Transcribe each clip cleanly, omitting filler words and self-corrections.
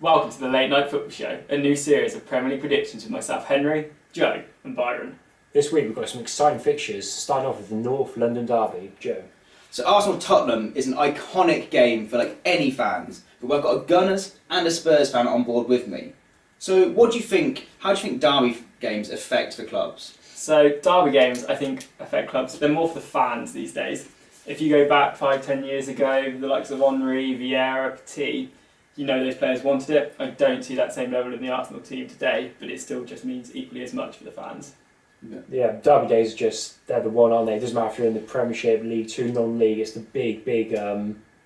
Welcome to the Late Night Football Show, a new series of Premier League predictions with myself, Henry, Joe, and Byron. This week we've got some exciting fixtures, starting off with the North London derby. Joe. So Arsenal-Tottenham is an iconic game for any fans, but we've got a Gunners and a Spurs fan on board with me. So what do you think, how do you think derby games affect the clubs? So derby games, I think, affect clubs. They're more for the fans these days. If you go back 5-10 years ago, the likes of Henry, Vieira, Petit, those players wanted it. I don't see that same level in the Arsenal team today, but it still just means equally as much for the fans. Yeah, derby days they're the one, aren't they? It doesn't matter if you're in the Premiership, League 2, non-league, it's the big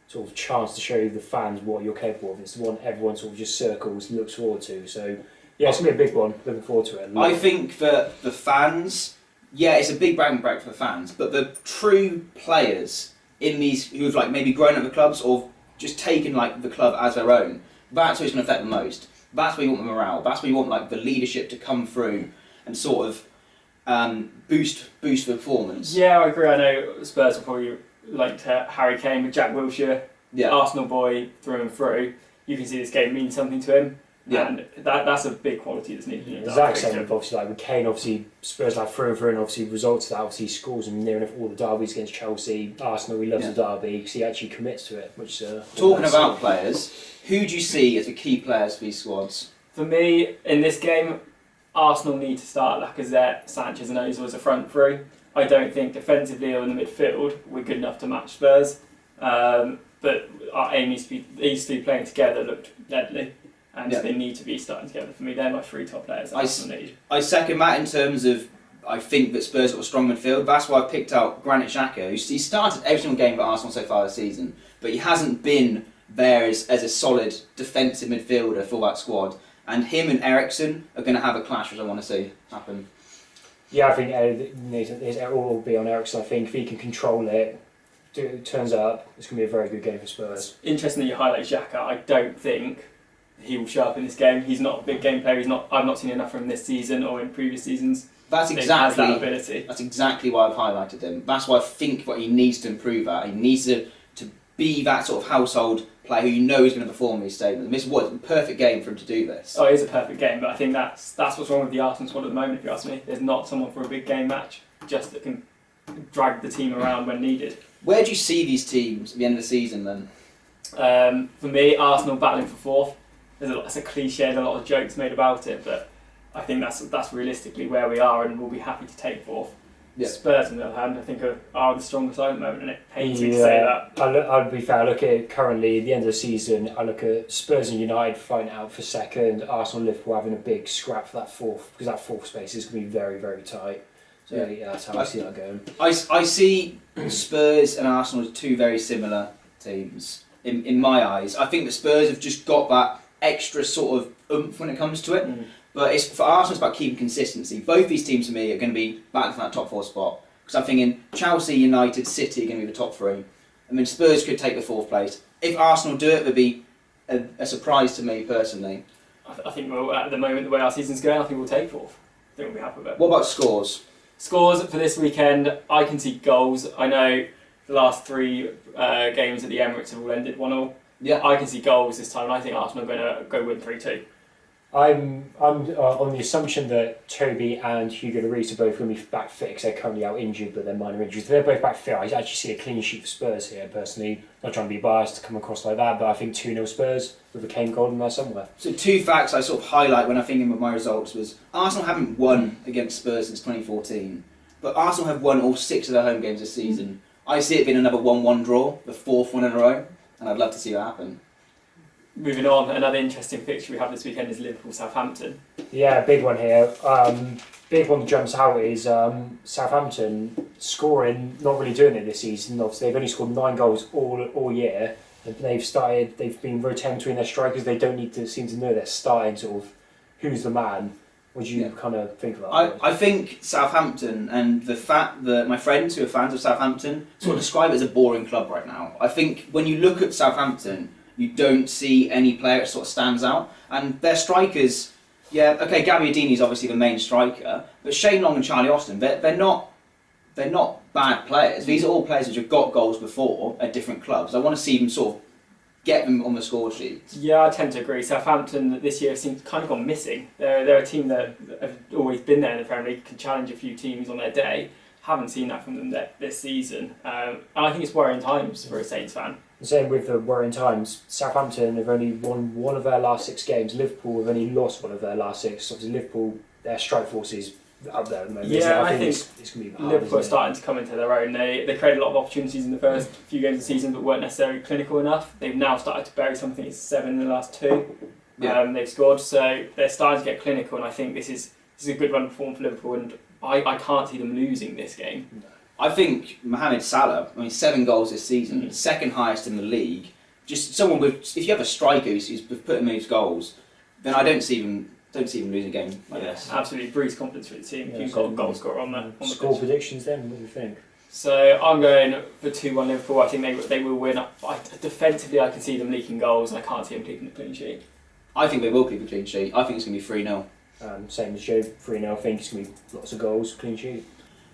sort of chance to show the fans what you're capable of. It's the one everyone sort of just circles, looks forward to. So, yeah, it's going to be a big one. Looking forward to it. I think for the fans, yeah, it's a big brag and break for the fans, but the true players in these who've maybe grown up the clubs or just taken the club as their own, that's who's going to affect the most. That's where you want the morale. That's where you want the leadership to come through and sort of boost the performance. Yeah, I agree. I know Spurs will probably like Harry Kane, but Jack Wilshere, Arsenal boy through and through. You can see this game means something to him. Yeah. And that's a big quality that's needed. Exactly same with obviously with Kane, obviously Spurs through and through, and obviously results of that, obviously he scores in near enough all the derbies against Chelsea. Arsenal, he loves the derby because he actually commits to it. Which talking about players, who do you see as the key players for these squads? For me, in this game, Arsenal need to start Lacazette, Sanchez, and Ozil as a front three. I don't think defensively or in the midfield we're good enough to match Spurs. But our aim needs to be these two playing together looked deadly. And they need to be starting together. For me, they're my three top players that Arsenal need. I second that in terms of, I think that Spurs got a strong midfield. That's why I picked out Granit Xhaka. He started every single game for Arsenal so far this season, but he hasn't been there as a solid defensive midfielder for that squad. And him and Eriksen are going to have a clash, which I want to see happen. Yeah, I think it all will be on Eriksen. I think if he can control it, turns up, it's going to be a very good game for Spurs. It's interesting that you highlight Xhaka. I don't think he will show up in this game. He's not a big game player. I've not seen enough from him this season or in previous seasons. That's ability. That's exactly why I've highlighted him. That's why I think what he needs to improve at. He needs to be that sort of household player who is going to perform these statements. This is a perfect game for him to do this. Oh, it is a perfect game, but I think that's what's wrong with the Arsenal squad at the moment, if you ask me. There's not someone for a big game match, just that can drag the team around when needed. Where do you see these teams at the end of the season then? For me, Arsenal battling for fourth. It's a cliche, there's a lot of jokes made about it, but I think that's realistically where we are, and we'll be happy to take fourth. Yeah. Spurs, on the other hand, I think are the strongest side at the moment, and it pains me to say that. I'll be fair. I look at it currently, at the end of the season, I look at Spurs and United fighting out for second, Arsenal and Liverpool having a big scrap for that fourth, because that fourth space is going to be very, very tight. So that's how I see that going. I see Spurs and Arsenal as two very similar teams, in my eyes. I think the Spurs have just got that extra sort of oomph when it comes to it. But for Arsenal, it's about keeping consistency. Both these teams for me are going to be battling for that top four spot. Because I'm thinking Chelsea, United, City are going to be the top three. I mean, Spurs could take the fourth place. If Arsenal do it would be a surprise to me personally. I think at the moment, the way our season's going, I think we'll take fourth. I think we'll be happy with it. What about scores? Scores for this weekend, I can see goals. I know the last three games at the Emirates have all ended 1-1. Yeah, I can see goals this time, and I think Arsenal are going to go win 3-2. I'm on the assumption that Toby and Hugo Lloris are both going to be back fit because they're currently out injured, but they're minor injuries. If they're both back fit, I actually see a clean sheet for Spurs here, personally. Not trying to be biased to come across like that, but I think 2-0 Spurs with a Kane goal in there somewhere. So two facts I sort of highlight when I'm thinking of my results was Arsenal haven't won against Spurs since 2014, but Arsenal have won all 6 of their home games this season. I see it being another 1-1 draw, the 4th one in a row, and I'd love to see that happen. Moving on, another interesting fixture we have this weekend is Liverpool-Southampton. Yeah, big one here. Big one that jumps out is Southampton scoring, not really doing it this season. Obviously, they've only scored 9 goals all year. They've been rotating between their strikers. They don't seem to know their starting sort of who's the man. What do you kind of think about that? I think Southampton and the fact that my friends who are fans of Southampton sort of describe it as a boring club right now. I think when you look at Southampton, you don't see any player that sort of stands out. And their strikers, Gabbiadini is obviously the main striker, but Shane Long and Charlie Austin, they're not bad players. These are all players which have got goals before at different clubs. I want to see them sort of get them on the score sheet. Yeah, I tend to agree. Southampton this year seems kind of gone missing. They're a team that have always been there in the Premier League, can challenge a few teams on their day. Haven't seen that from them this season. And I think it's worrying times for a Saints fan. The same with the worrying times. Southampton have only won one of their last 6 games. Liverpool have only lost one of their last 6. Obviously, Liverpool, their strike force is up there at the moment. Yeah, I think it's going to be hard. Liverpool are starting to come into their own. They created a lot of opportunities in the first few games of the season, but weren't necessarily clinical enough. They've now started to bury something. It's 7 in the last 2. They've scored, so they're starting to get clinical. And I think this is a good run performance for Liverpool, and I can't see them losing this game. No. I think Mohamed Salah, 7 goals this season, second highest in the league. Just someone with, if you have a striker who's put in those goals, then I don't see them losing a game like this. Absolutely, breeds confidence for the team. Yeah, You've got a goal scorer on the score pitch. predictions then, what do you think? So I'm going for 2-1 Liverpool. I think they will win. Defensively, I can see them leaking goals, and I can't see them keeping the clean sheet. I think they will keep a clean sheet. I think it's going to be 3-0. Same as Joe, 3-0. I think it's going to be lots of goals, clean sheet.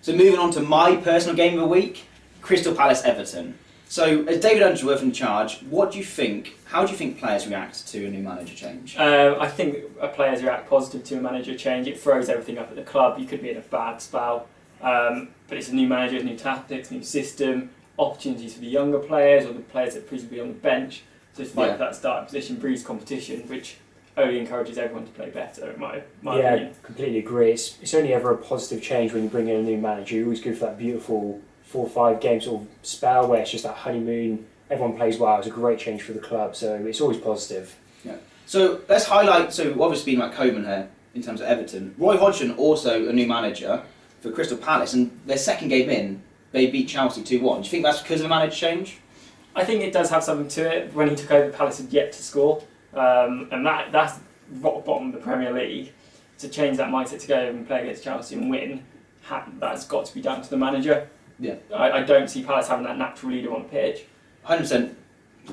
So moving on to my personal game of the week, Crystal Palace Everton. So as David Unsworth in charge, what do you think? How do you think players react to a new manager change? I think players react positive to a manager change. It throws everything up at the club. You could be in a bad spell, but it's a new manager, new tactics, new system, opportunities for the younger players or the players that previously on the bench. So to fight for that starting position breeds competition, which only encourages everyone to play better, in my opinion. Completely agree. It's only ever a positive change when you bring in a new manager. You're always good for that beautiful 4 or 5 game sort of spell where it's just that honeymoon, everyone plays well. It's a great change for the club, so it's always positive. Yeah. So let's highlight, so obviously being like Coleman here in terms of Everton. Roy Hodgson, also a new manager for Crystal Palace, and their second game in, they beat Chelsea 2-1. Do you think that's because of the manager change? I think it does have something to it. When he took over, Palace had yet to score, and that's rock bottom of the Premier League. To change that mindset to go and play against Chelsea and win, that's got to be down to the manager. Yeah. I don't see Palace having that natural leader on the pitch. 100%.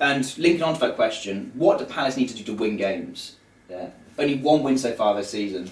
And linking on to that question, what do Palace need to do to win games? Yeah. Only 1 win so far this season.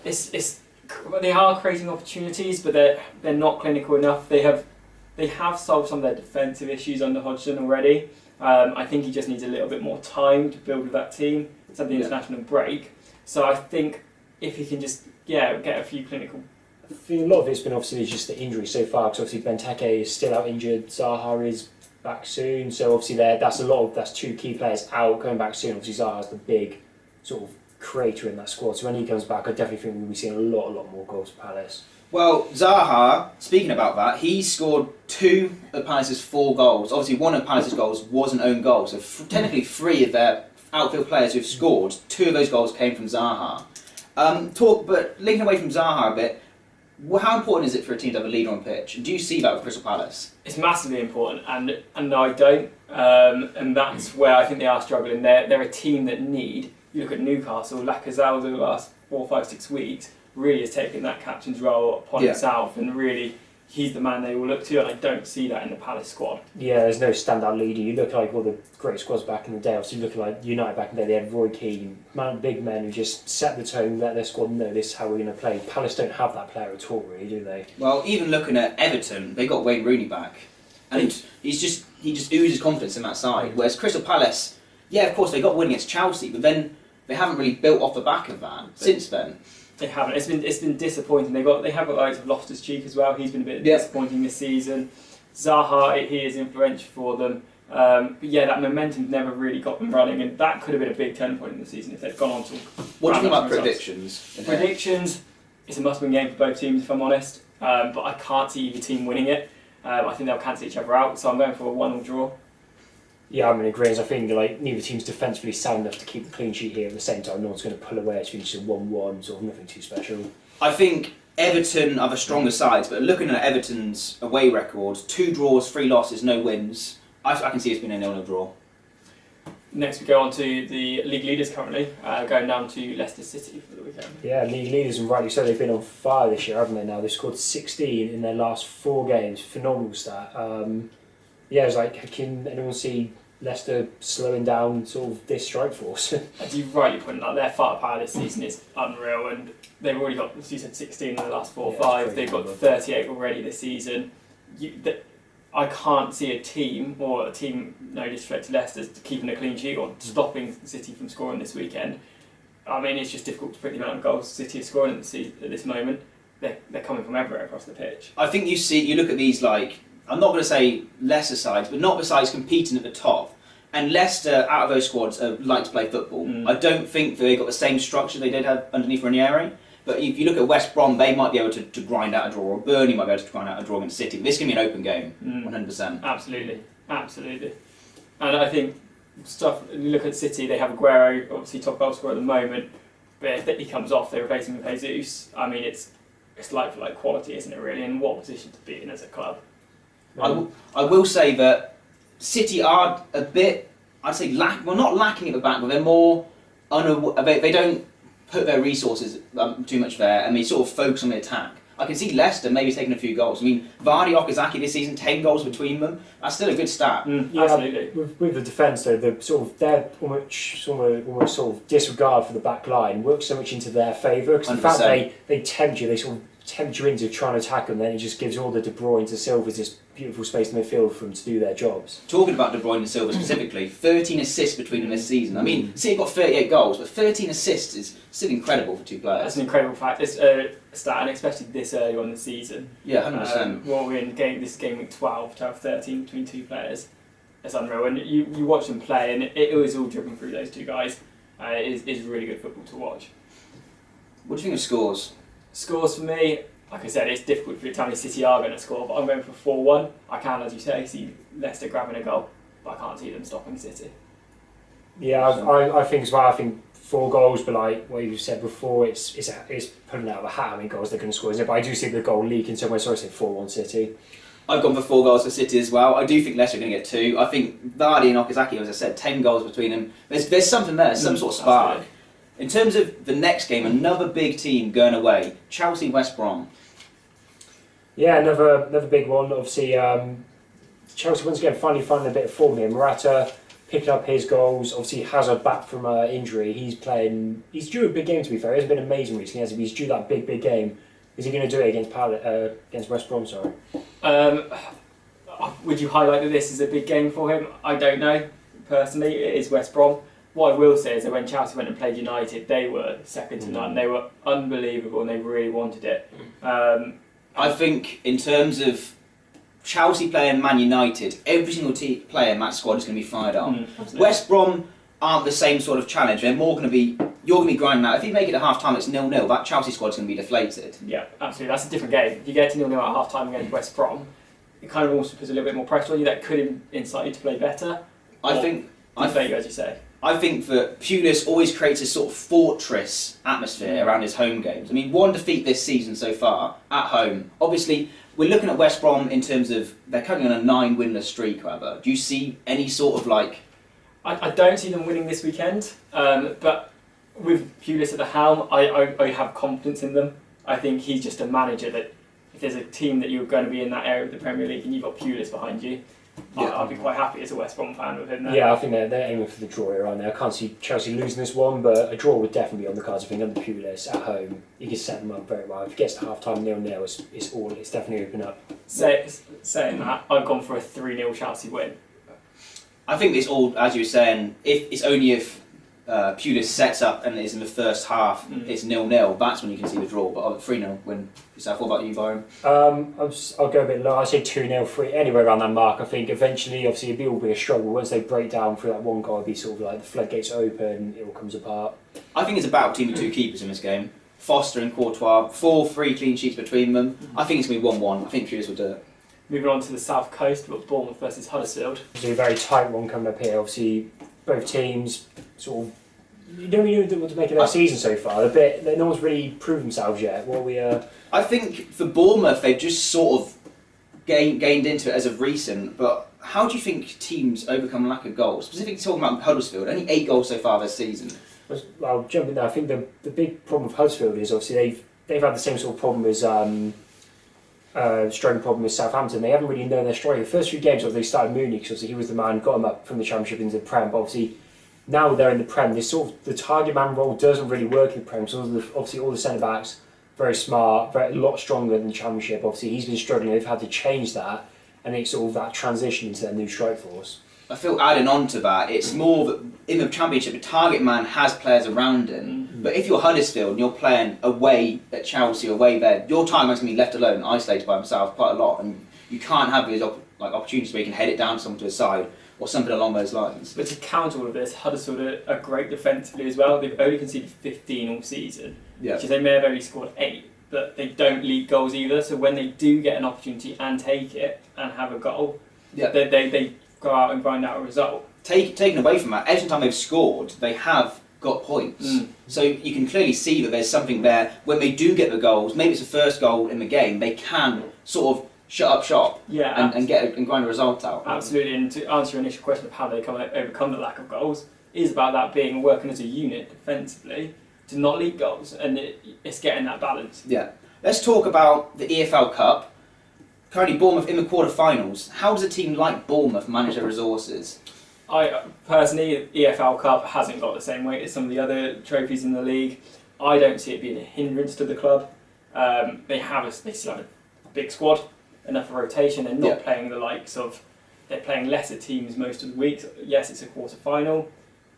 They are creating opportunities, but they're not clinical enough. They have solved some of their defensive issues under Hodgson already. I think he just needs a little bit more time to build with that team. It's had the international break, so I think if he can just get a few clinical. I think a lot of it's been obviously just the injury so far, because obviously Benteke is still out injured, Zaha is back soon, so obviously that's 2 key players out, coming back soon. Obviously Zaha's the big sort of creator in that squad, so when he comes back I definitely think we'll be seeing a lot more goals for Palace. Well, Zaha, speaking about that, he scored 2 of Palace's 4 goals. Obviously one of Palace's goals was an own goal, so technically 3 of their outfield players who've scored, 2 of those goals came from Zaha. But linking away from Zaha a bit, how important is it for a team to have a leader on pitch? And do you see that with Crystal Palace? It's massively important, and no, I don't. And that's where I think they are struggling. They're a team that need. You look at Newcastle, Lacazette over the last 4, 5, 6 weeks really has taken that captain's role upon himself, and really he's the man they will look to. And I don't see that in the Palace squad. Yeah, there's no standout leader. You look like all the great squads back in the day. Obviously, looking like United back in the day, they had Roy Keane, big men who just set the tone, let their squad know this is how we're going to play. Palace don't have that player at all, really, do they? Well, even looking at Everton, they got Wayne Rooney back, and he just oozes confidence in that side. Whereas Crystal Palace, of course they got win against Chelsea, but then they haven't really built off the back of that since then. They haven't. It's been disappointing. They have got guys of Loftus-Cheek as well. He's been a bit disappointing this season. Zaha, he is influential for them. But that momentum never really got them running, and that could have been a big turning point in the season if they'd gone on to. What do you think about predictions? Predictions, it's a must-win game for both teams, if I'm honest. But I can't see either team winning it. I think they'll cancel each other out, so I'm going for a 1-1 draw. Yeah, I'm in agreement. I think neither team's defensively sound enough to keep a clean sheet here. At the same time, no one's going to pull away. It's just a 1-1, sort of nothing too special. I think Everton are the stronger sides, but looking at Everton's away record, 2 draws, 3 losses, no wins, I can see it's been a 0-0 draw. Next we go on to the league leaders currently, going down to Leicester City for the weekend. Yeah, league leaders, and rightly so, they've been on fire this year, haven't they now? They've scored 16 in their last 4 games, phenomenal stat. It's like, can anyone see Leicester slowing down sort of this strike force? As you rightly pointed out, their firepower this season is unreal, and they've already got, as you said, 16 in the last 4 or 5. They've got 38 already this season. I can't see a team, no disrespect to Leicester, keeping a clean sheet or stopping City from scoring this weekend. I mean, it's just difficult to pick the amount of goals City are scoring at this moment. They're coming from everywhere across the pitch. I think you look at these, like, I'm not going to say lesser sides, but not the sides competing at the top. And Leicester, out of those squads, like to play football. I don't think they've got the same structure they did have underneath Ranieri. But if you look at West Brom, they might be able to grind out a draw, or Burnley might be able to grind out a draw against City. This can be an open game, 100%. Absolutely. And I think you look at City, they have Aguero, obviously top goal scorer at the moment, but if he comes off, they replace him with Jesus. I mean, it's like for like quality, isn't it, really? And what position to be in as a club. I will say that City are a bit, I'd say, not lacking at the back, but they're more they don't put their resources too much there, and they sort of focus on the attack. I can see Leicester maybe taking a few goals. I mean, Vardy, Okazaki this season, 10 goals between them. That's still a good stat. Yeah, absolutely. With the defence, though, their almost sort of disregard for the back line works so much into their favour, because the fact they tempt you, they sort of tempt you into trying to attack them, then it just gives all the De Bruyne to Silva this beautiful space in midfield for them to do their jobs. Talking about De Bruyne and Silva specifically, 13 assists between them this season. I mean, City got 38 goals, but 13 assists is still incredible for two players. That's an incredible fact. It's a stat, and especially this early on in the season. Yeah, 100%. We're in this game week 12 to have 13 between two players. It's unreal. And you watch them play, and it was all driven through those two guys. It is really good football to watch. What do you think of scores? Scores for me, like I said, it's difficult to tell me City are going to score, but I'm going for 4-1. I can, as you say, see Leicester grabbing a goal, but I can't see them stopping City. Yeah, I think as well. I think 4 goals, but like what you said before, it's pulling out of a hat how many goals they're going to score, isn't it? But I do see the goal leaking somewhere, so I say 4-1 City. I've gone for 4 goals for City as well. I do think Leicester are going to get 2. I think Vardy and Okazaki, as I said, 10 goals between them. There's something there, some sort of spark. Absolutely. In terms of the next game, another big team going away, Chelsea West Brom. Yeah, another big one. Obviously, Chelsea once again finally finding a bit of form here. Morata picking up his goals. Obviously, Hazard back from injury. He's due a big game, to be fair. He hasn't been amazing recently, has he? He's due that big game. Is he going to do it against West Brom? Sorry. Would you highlight that this is a big game for him? I don't know. Personally, it is West Brom. What I will say is that when Chelsea went and played United, they were second to none. They were unbelievable, and they really wanted it. I think in terms of Chelsea playing Man United, every single player in that squad is going to be fired up. West Brom aren't the same sort of challenge. They're more going to be, you're going to be grinding out. If you make it at half time, it's 0-0. That Chelsea squad's going to be deflated. Yeah, absolutely. That's a different game. If you get to 0-0 at half time against West Brom, it kind of also puts a little bit more pressure on you. That could incite you to play better. I think, as you say. I think that Pulis always creates a sort of fortress atmosphere around his home games. I mean, 1 defeat this season so far at home. Obviously, we're looking at West Brom in terms of they're currently on a 9 winless streak. However, do you see any sort of like? I don't see them winning this weekend, but with Pulis at the helm, I have confidence in them. I think he's just a manager that if there's a team that you're going to be in that area of the Premier League and you've got Pulis behind you, I'll be quite happy as a West Brom fan with him there. Yeah, I think they're aiming for the draw here, aren't they? I can't see Chelsea losing this one, but a draw would definitely be on the cards. I think under Pulis at home, he can set them up very well. If it gets to half time 0-0, it's definitely open up. Saying that, I've gone for a 3-0 Chelsea win. I think it's all, as you were saying, if Pulis sets up and is in the first half, it's 0-0, that's when you can see the draw. But 3-0 win yourself. What about you, Byron? I'll go a bit low. I say 2-0, 3, anywhere around that mark. I think eventually, obviously, it will be a struggle. Once they break down through that one goal, it'll be sort of like the floodgates open, it all comes apart. I think it's a battle between the 2 keepers in this game. Foster and Courtois, 4-3 clean sheets between them. I think it's going to be 1-1. I think Pulis will do it. Moving on to the south coast, we've got Bournemouth versus Huddersfield. It's a very tight one coming up here. Obviously, both teams sort of. You don't really know what to make of their season so far. No one's really proved themselves yet. I think for Bournemouth, they've just sort of gained into it as of recent. But how do you think teams overcome lack of goals? Specifically talking about Huddersfield, only 8 goals so far this season. Well, jumping there, I think the big problem with Huddersfield is obviously they've had the same sort of problem as striking problem with Southampton. They haven't really known their striker. The first few games, they started Mooney because obviously he was the man, got him up from the Championship into the Prem. But obviously now they're in the Prem, this sort of the target man role doesn't really work in the Prem. So obviously all the centre backs very smart, a lot stronger than the Championship. Obviously he's been struggling. They've had to change that, and it's sort of that transition into their new strike force. I feel adding on to that, it's more that in the Championship, the target man has players around him. But if you're Huddersfield and you're playing away at Chelsea, away there, your target man's going to be left alone, isolated by himself quite a lot, and you can't have these opportunities where you can head it down to someone to his side or something along those lines. But to counter all of this, Huddersfield are great defensively as well. They've only conceded 15 all season, which is they may have only scored 8, but they don't leak goals either. So when they do get an opportunity and take it and have a goal, they go out and grind out a result. Taken away from that, every time they've scored, they have got points. So you can clearly see that there's something there. When they do get the goals, maybe it's the first goal in the game, they can sort of shut up shop and grind a result out. Absolutely, and to answer your initial question of how they overcome the lack of goals, is about that being working as a unit defensively to not leak goals, and it's getting that balance. Yeah. Let's talk about the EFL Cup. Currently Bournemouth in the quarter-finals. How does a team like Bournemouth manage their resources? I personally, EFL Cup hasn't got the same weight as some of the other trophies in the league. I don't see it being a hindrance to the club. They still have a big squad, enough of rotation. They're not playing the likes of. They're playing lesser teams most of the weeks. Yes, it's a quarter-final,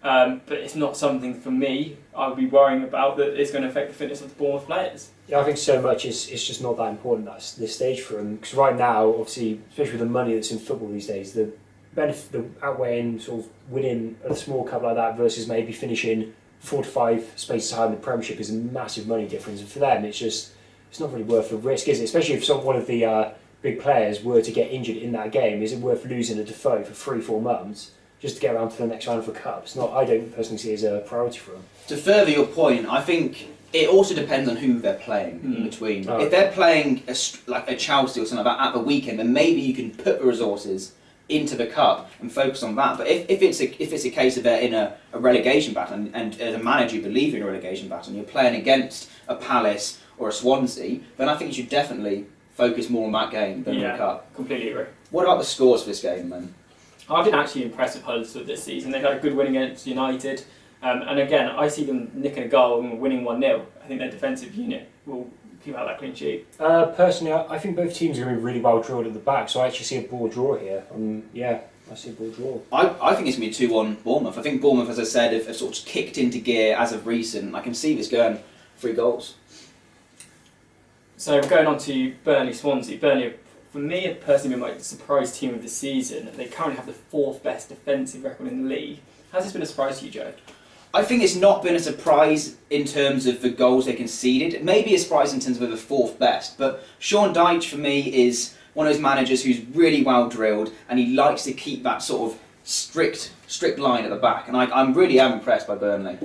but it's not something for me I would be worrying about that is going to affect the fitness of the Bournemouth players. Yeah, I think so much it's just not that important at this stage for them, because right now, obviously, especially with the money that's in football these days, the benefit, the outweighing sort of winning a small cup like that versus maybe finishing 4 to 5 spaces higher in the Premiership is a massive money difference, and for them it's not really worth the risk, is it? Especially if one of the big players were to get injured in that game, is it worth losing a Defoe for 3-4 months just to get around to the next round of the cup? I don't personally see it as a priority for them. To further your point, I think it also depends on who they're playing in between. If they're playing like a Chelsea or something like that at the weekend, then maybe you can put the resources into the cup and focus on that. But if it's a case of they're in a relegation battle and as a manager you believe in a relegation battle and you're playing against a Palace or a Swansea, then I think you should definitely focus more on that game than on the cup. Completely agree. What about the scores for this game then? I've been actually impressed with Huddersfield this season. They've had a good win against United. And again, I see them nicking a goal and winning 1-0. I think their defensive unit will keep out that clean sheet. Personally, I think both teams are going to be really well drilled at the back, so I actually see a ball draw here. I see a ball draw. I think it's going to be 2-1 Bournemouth. I think Bournemouth, as I said, have sort of kicked into gear as of recent. I can see this going 3 goals. So going on to Burnley-Swansea. Burnley, for me, have personally been my surprise team of the season. They currently have the 4th best defensive record in the league. Has this been a surprise to you, Joe? I think it's not been a surprise in terms of the goals they conceded. It may be a surprise in terms of the 4th best, but Sean Dyche for me is one of those managers who's really well drilled and he likes to keep that sort of strict line at the back, and I'm really impressed by Burnley.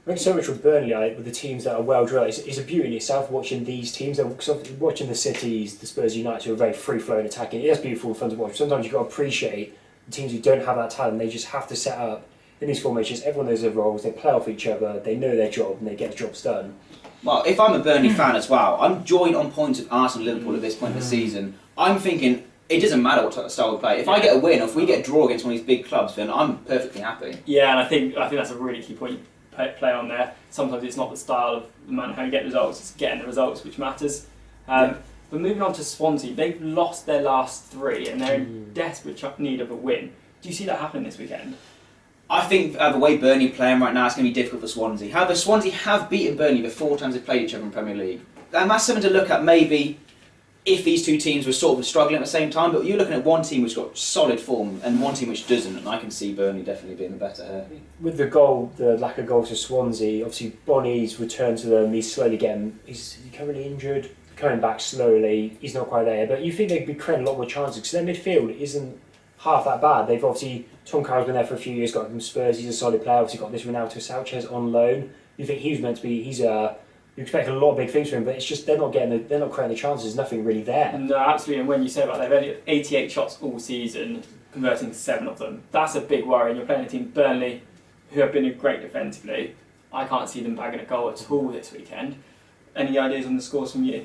I think so much with Burnley, with the teams that are well drilled, it's a beauty in itself watching these teams. Watching the Cities, the Spurs, United, who are very free-flowing attacking. It is beautiful and fun to watch. Sometimes you've got to appreciate the teams who don't have that talent. They just have to set up in these formations. Everyone knows their roles. They play off each other. They know their job and they get the jobs done. Well, if I'm a Burnley fan as well, I'm joined on points with Arsenal and Liverpool at this point in the season. I'm thinking it doesn't matter what type of style we play. If I get a win or if we get a draw against one of these big clubs, then I'm perfectly happy. Yeah, and I think that's a really key point you play on there. Sometimes it's not the style of the man how you get results, it's getting the results which matters. But moving on to Swansea, they've lost their last 3 and they're in desperate need of a win. Do you see that happening this weekend? I think the way Burnley are playing right now, it's going to be difficult for Swansea. However, Swansea have beaten Burnley the 4 times they've played each other in Premier League. And that's something to look at maybe if these two teams were sort of struggling at the same time, but you're looking at one team which got solid form and one team which doesn't, and I can see Burnley definitely being the better. With the lack of goals to Swansea, obviously Bonnie's returned to them, he's slowly he's currently injured, coming back slowly, he's not quite there, but you think they'd be creating a lot more chances, because their midfield isn't half that bad. They've obviously, Tom Carroll's been there for a few years, got him from Spurs, he's a solid player, obviously got this Ronaldo Sanchez on loan. You think he's meant to be, you expect a lot of big things from him, but it's just they're not creating the chances. There's nothing really there. No, absolutely. And when you say about they've only 88 shots all season, converting 7 of them, that's a big worry. And you're playing a team, Burnley, who have been great defensively. I can't see them bagging a goal at all this weekend. Any ideas on the scores from you?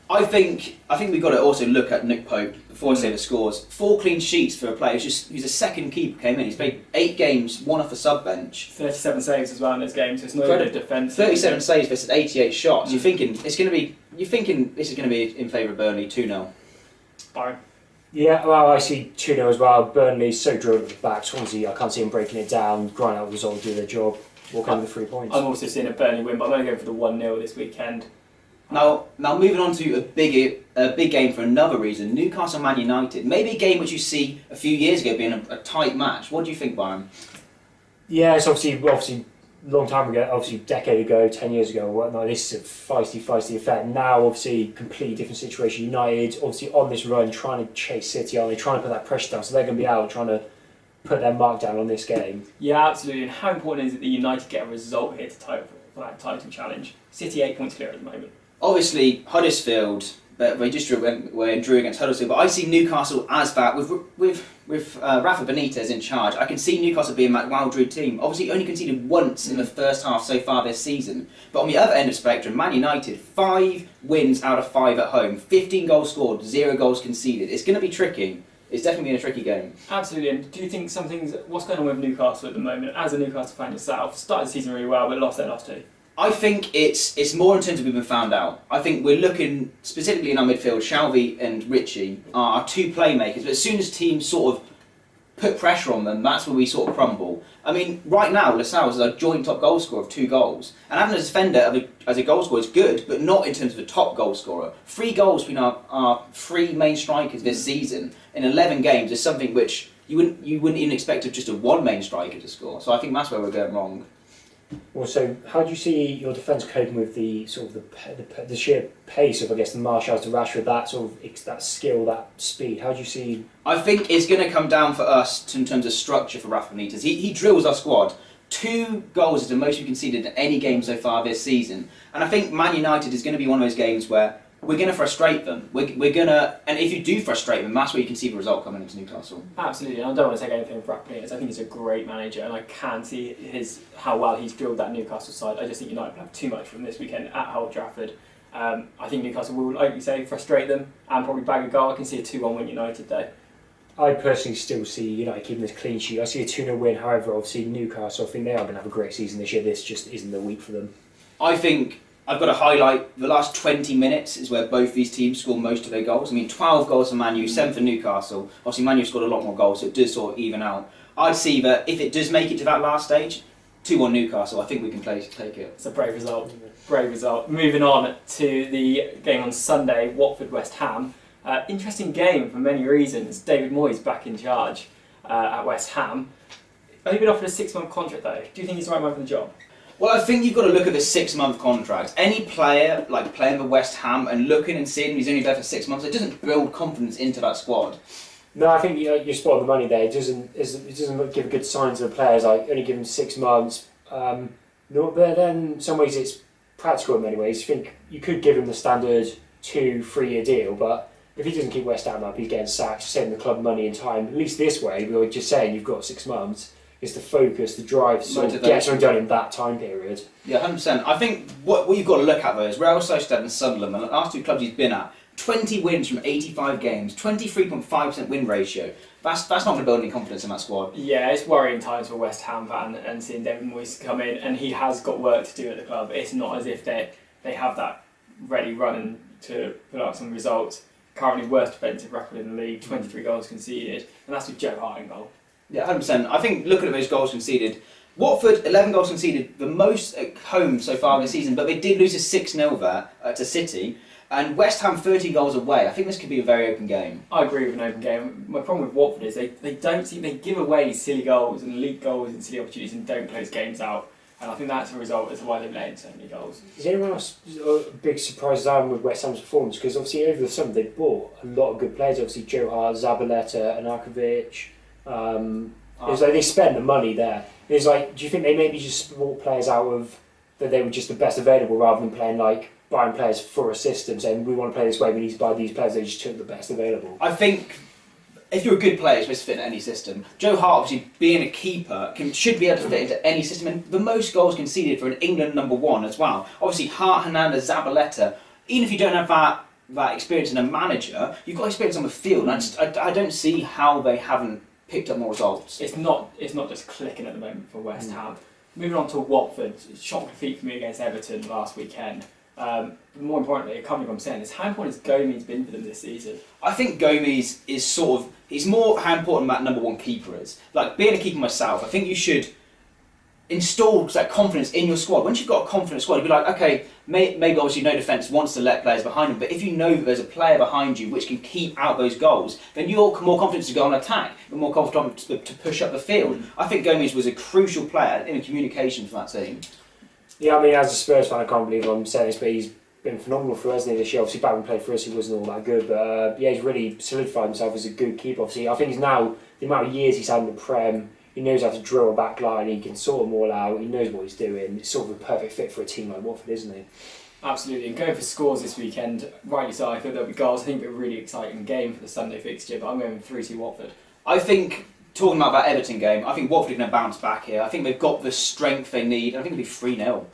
I think we've got to also look at Nick Pope before I say the scores. 4 clean sheets for a player. He's a second keeper, came in. He's played 8 games, 1 off the sub bench. 37 saves as well in this game, so it's not even a defence. 37 saves versus 88 shots. You're thinking this is going to be in favour of Burnley 2-0. Byron. Yeah, well, I see 2-0 as well. Burnley's so drilled at the back. Swansea, I can't see them breaking it down, grind out the result, do their job, walk home with the 3 points. I'm also seeing a Burnley win, but I'm going to go for the 1-0 this weekend. Now moving on to a big game for another reason. Newcastle Man United. Maybe a game which you see a few years ago being a tight match. What do you think, Byron? Yeah, it's obviously a long time ago, obviously a decade ago, 10 years ago, whatnot. This is a feisty affair. Now, obviously, completely different situation. United, obviously, on this run, trying to chase City, aren't they? Trying to put that pressure down, so they're going to be out trying to put their mark down on this game. Yeah, absolutely. And how important is it that United get a result here for that title challenge? City 8 points clear at the moment. Obviously, Huddersfield, but they just drew against Huddersfield. But I see Newcastle as that with Rafa Benitez in charge. I can see Newcastle being that well-drilled team. Obviously, only conceded once in the first half so far this season. But on the other end of the spectrum, Man United, 5 wins out of 5 at home, 15 goals scored, 0 goals conceded. It's going to be tricky. It's definitely been a tricky game. Absolutely. And do you think what's going on with Newcastle at the moment? As a Newcastle fan yourself, started the season really well, but lost their last 2. I think it's more in terms of we've been found out. I think we're looking, specifically in our midfield, Shelvey and Ritchie are our 2 playmakers, but as soon as teams sort of put pressure on them, that's where we sort of crumble. I mean, right now, Lascelles is our joint top goal scorer of 2 goals. And having a defender as a goal scorer is good, but not in terms of a top goal scorer. 3 goals between our 3 main strikers this season in 11 games is something which you wouldn't even expect of just a 1 main striker to score. So I think that's where we're going wrong. Well, so how do you see your defence coping with the sort of the sheer pace of, I guess, the Marshalls to Rashford, that sort of that skill, that speed? How do you see? I think it's going to come down for us in terms of structure for Rafa Benitez. He drills our squad. 2 goals is the most we've conceded in any game so far this season, and I think Man United is going to be one of those games where we're going to frustrate them. We're going to, and if you do frustrate them, that's where you can see the result coming into Newcastle. Absolutely, and I don't want to take anything from Rafa Benitez. I think he's a great manager, and I can see how well he's drilled that Newcastle side. I just think United will have too much from this weekend at Old Trafford. I think Newcastle will, like you say, frustrate them and probably bag a goal. I can see a 2-1 win United though. I personally still see United keeping this clean sheet. I see a 2-0 win. However, obviously Newcastle, I think they are going to have a great season this year. This just isn't the week for them. I think I've got to highlight the last 20 minutes is where both these teams score most of their goals. I mean, 12 goals for Man U, 7 for Newcastle. Obviously, Man U scored a lot more goals, so it does sort of even out. I'd see that if it does make it to that last stage, 2-1 Newcastle, I think we can take it. It's a brave result. Brave result. Moving on to the game on Sunday, Watford-West Ham. Interesting game for many reasons. David Moyes back in charge at West Ham. Only been offered a 6-month contract though. Do you think he's the right man for the job? Well, I think you've got to look at the 6-month contract. Any player like playing for West Ham and looking and seeing he's only there for 6 months, it doesn't build confidence into that squad. No, I think you're spot on the money there. It doesn't give a good sign to the players. Like only give him 6 months. No, but then in some ways it's practical in many ways. I think you could give him the standard 2-3 year deal, but if he doesn't keep West Ham up, he's getting sacked, saving the club money and time. At least this way, we were just saying you've got 6 months. It's the focus, the drive, to get something done in that time period. Yeah, 100%. I think what you've got to look at though is Real Sociedad and Sunderland, the last 2 clubs he's been at, 20 wins from 85 games, 23.5% win ratio. That's not going to build any confidence in that squad. Yeah, it's worrying times for a West Ham fan and seeing David Moyes come in, and he has got work to do at the club. It's not as if they have that ready running to put out some results. Currently worst defensive record in the league, 23 goals conceded, and that's with Joe Hart in goal. Yeah, 100%. I think looking at those goals conceded, Watford, 11 goals conceded, the most at home so far this season, but they did lose a 6-0 there to City. And West Ham 30 goals away. I think this could be a very open game. I agree with an open game. My problem with Watford is they give away silly goals and leak goals and silly opportunities and don't close games out. And I think that's a result as to why they've let in so many goals. Is anyone else big surprises with West Ham's performance? Because obviously over the summer they bought a lot of good players. Obviously Joe Hart, Zabaleta, Anakovic. It's like they spend the money there. It's like, do you think they maybe just bought players out of that they were just the best available rather than playing like buying players for a system, saying we want to play this way, we need to buy these players, they just took the best available? I think if you're a good player, it's supposed to fit in any system. Joe Hart, obviously being a keeper, should be able to fit into any system, and the most goals conceded for an England #1 as well. Obviously Hart, Hernandez, Zabaleta, even if you don't have that experience in a manager, you've got experience on the field, and I don't see how they haven't picked up more results. It's not just clicking at the moment for West Ham. Moving on to Watford, shock defeat for me against Everton last weekend. But more importantly, I can't believe I'm saying this, how important has Gomez been for them this season? I think Gomez is sort of, he's more how important that number one keeper is. Like, being a keeper myself, I think you should install that confidence in your squad. Once you've got a confident squad, you'd be like, okay, maybe obviously no defence wants to let players behind them, but if you know that there's a player behind you which can keep out those goals, then you're more confident to go on attack, you're more confident to push up the field. I think Gomez was a crucial player in communication for that team. Yeah, I mean, as a Spurs fan, I can't believe I'm saying this, but he's been phenomenal for us, hasn't he, this year? Obviously, back when he played for us, he wasn't all that good, but yeah, he's really solidified himself as a good keeper. Obviously, I think he's now, the amount of years he's had in the Prem, he knows how to drill a back line, he can sort them all out, he knows what he's doing. It's sort of a perfect fit for a team like Watford, isn't he? Absolutely, and going for scores this weekend, rightly so, I think there'll be goals. I think it'll be a really exciting game for the Sunday fixture, but I'm going 3-2 Watford. I think, talking about that Everton game, I think Watford are going to bounce back here. I think they've got the strength they need, and I think it'll be 3-0.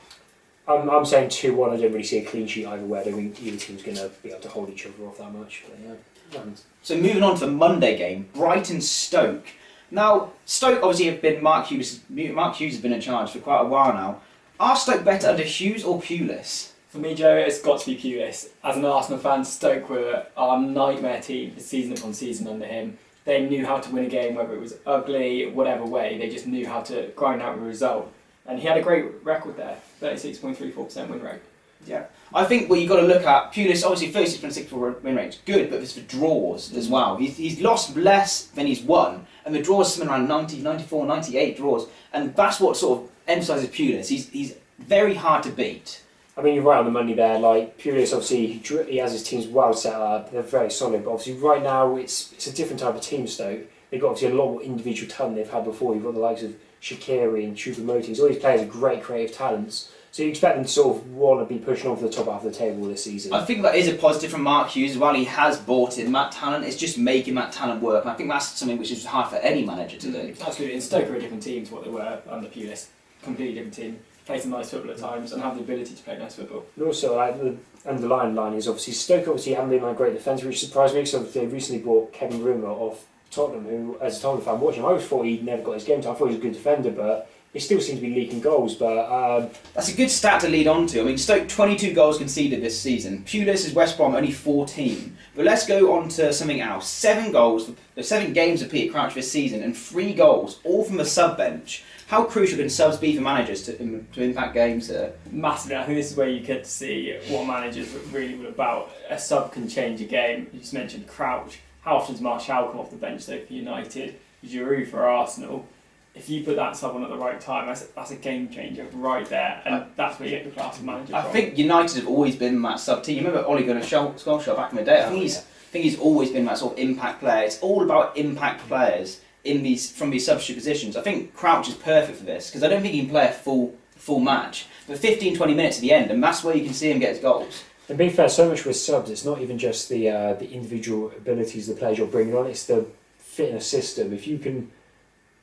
I'm saying 2-1. I don't really see a clean sheet either way. I don't think either team's going to be able to hold each other off that much. But yeah. So moving on to the Monday game, Brighton-Stoke. Now, Stoke obviously have been, Mark Hughes has been in charge for quite a while now. Are Stoke better under Hughes or Pulis? For me, Joe, it's got to be Pulis. As an Arsenal fan, Stoke were our nightmare team for season upon season under him. They knew how to win a game, whether it was ugly, whatever way. They just knew how to grind out a result. And he had a great record there, 36.34% win rate. Yeah. I think what you've got to look at, Pulis, obviously 36.64 win rate is good, but it's for draws as well. He's lost less than he's won, and the draws are something around 90, 94, 98 draws, and that's what sort of emphasises Pulis. He's very hard to beat. I mean, you're right on the money there. Like, Pulis, obviously, he has his teams well set up, they're very solid, but obviously right now it's a different type of team, Stoke. They've got obviously a lot more individual talent they've had before. You've got the likes of Shaqiri and Choupo-Moting. All these players are great creative talents. So you expect them to sort of want to be pushing on for the top half of the table this season. I think that is a positive from Mark Hughes as well. He has brought in that talent. It's just making that talent work. And I think that's something which is hard for any manager to do. Absolutely. And Stoke are a different team to what they were under Pulis. Completely different team. Play some nice football at times and have the ability to play nice football. And also, the underlying line is obviously Stoke obviously haven't been like great defence, which surprised me because they recently bought Kevin Rumour off Tottenham, who, as a Tottenham fan watching him, I always thought he never got his game time. I thought he was a good defender, but he still seems to be leaking goals. But that's a good stat to lead on to. I mean, Stoke 22 goals conceded this season. Pulis is West Brom only 14. But let's go on to something else. 7 games of Peter Crouch this season, and 3 goals, all from the sub bench. How crucial can subs be for managers to impact games here? Massively. I think this is where you get to see what managers really were about. A sub can change a game. You just mentioned Crouch. How often does Martial come off the bench though for United? Giroud for Arsenal. If you put that sub on at the right time, that's a game changer right there, and that's where you get the class of manager I from. think United have always been that sub team. You remember Ole Gunnar Solskjaer back in the day? I think he's always been that sort of impact player. It's all about impact players from these substitute positions. I think Crouch is perfect for this because I don't think he can play a full match, but 15-20 minutes at the end, and that's where you can see him get his goals. And being fair, so much with subs, it's not even just the individual abilities of the players you're bringing on, it's the fit in a system. If you can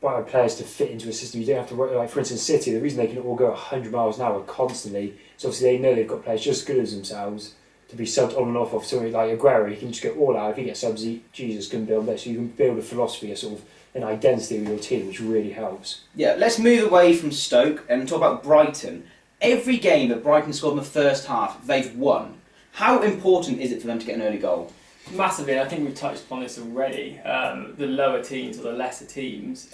buy players to fit into a system, you don't have to work, like for instance City, the reason they can all go 100 miles an hour constantly is obviously they know they've got players just as good as themselves to be subbed on and off somebody like Aguero. He can just go all out. If he gets subs, Jesus can build this. So you can build a philosophy, a sort of an identity with your team, which really helps. Yeah, let's move away from Stoke and talk about Brighton. Every game that Brighton scored in the first half, they've won. How important is it for them to get an early goal? Massively. I think we've touched upon this already. The lower teams or the lesser teams,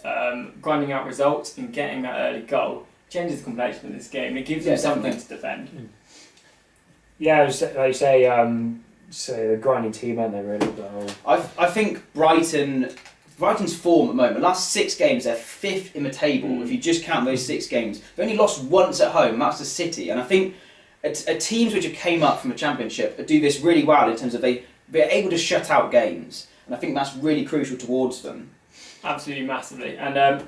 grinding out results and getting that early goal changes the complexion of this game. It gives them something to defend. Yeah, like you say, the grinding team, aren't they, really? But, I think Brighton's form at the moment, the last 6 games, they're 5th in the table. If you just count those 6 games, they've only lost once at home, that's the City. And I think teams which have came up from the Championship do this really well in terms of they're able to shut out games. And I think that's really crucial towards them. Absolutely, massively. And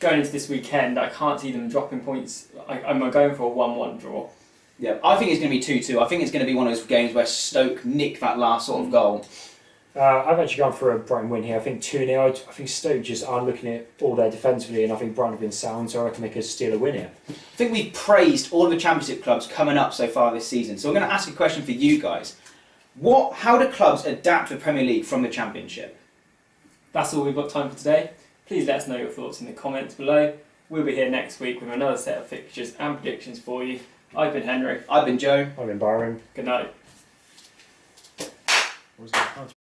going into this weekend, I can't see them dropping points. I'm going for a 1-1 draw. Yeah, I think it's going to be 2-2. I think it's going to be one of those games where Stoke nick that last sort of goal. I've actually gone for a Brighton win here. I think 2-0. I think Stoke just aren't looking at all there defensively, and I think Brighton have been sound, so I reckon they could steal a win here. I think we've praised all of the Championship clubs coming up so far this season. So I'm going to ask a question for you guys. How do clubs adapt to the Premier League from the Championship? That's all we've got time for today. Please let us know your thoughts in the comments below. We'll be here next week with another set of fixtures and predictions for you. I've been Henry. I've been Joe. I've been Byron. Good night. What was that?